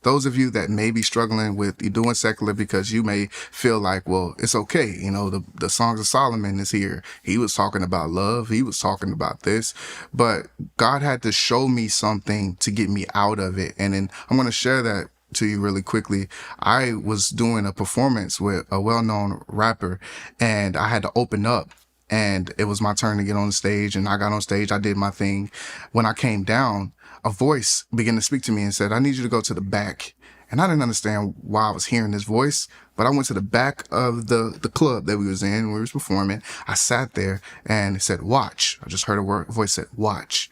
those of you that may be struggling with you doing secular because you may feel like, well, it's okay. The Songs of Solomon is here. He was talking about love. He was talking about this, but God had to show me something to get me out of it. And then I'm going to share that to you really quickly. I was doing a performance with a well-known rapper, and I had to open up, and it was my turn to get on the stage, and I got on stage. I did my thing. When I came down, a voice began to speak to me and said, I need you to go to the back. And I didn't understand why I was hearing this voice, but I went to the back of the club that we was in when we was performing. I sat there and it said, watch. I just heard a voice said, watch.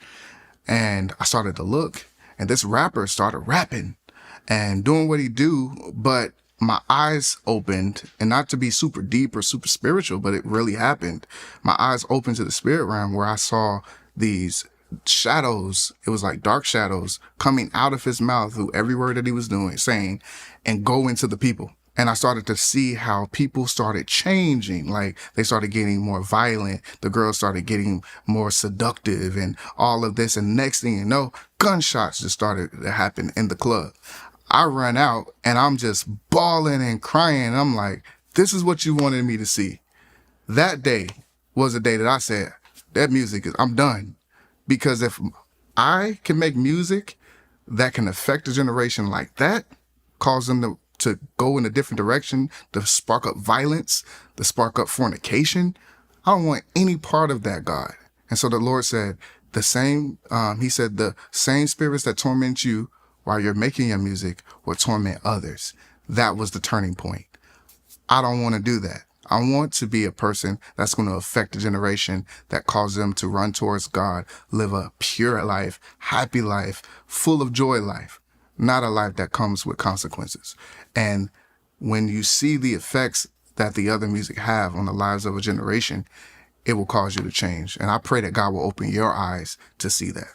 And I started to look, and this rapper started rapping and doing what he do, but my eyes opened, and not to be super deep or super spiritual, but it really happened. My eyes opened to the spirit realm where I saw these shadows. It was like dark shadows coming out of his mouth through every word that he was saying, and go into the people. And I started to see how people started changing. Like, they started getting more violent. The girls started getting more seductive and all of this. And next thing you know, gunshots just started to happen in the club. I run out and I'm just bawling and crying. I'm like, this is what you wanted me to see. That day was the day that I said, I'm done. Because if I can make music that can affect a generation like that, cause them to go in a different direction, to spark up violence, to spark up fornication, I don't want any part of that, God. And so the Lord said, the same spirits that torment you while you're making your music will torment others. That was the turning point. I don't want to do that. I want to be a person that's going to affect a generation that causes them to run towards God, live a pure life, happy life, full of joy life, not a life that comes with consequences. And when you see the effects that the other music have on the lives of a generation, it will cause you to change. And I pray that God will open your eyes to see that.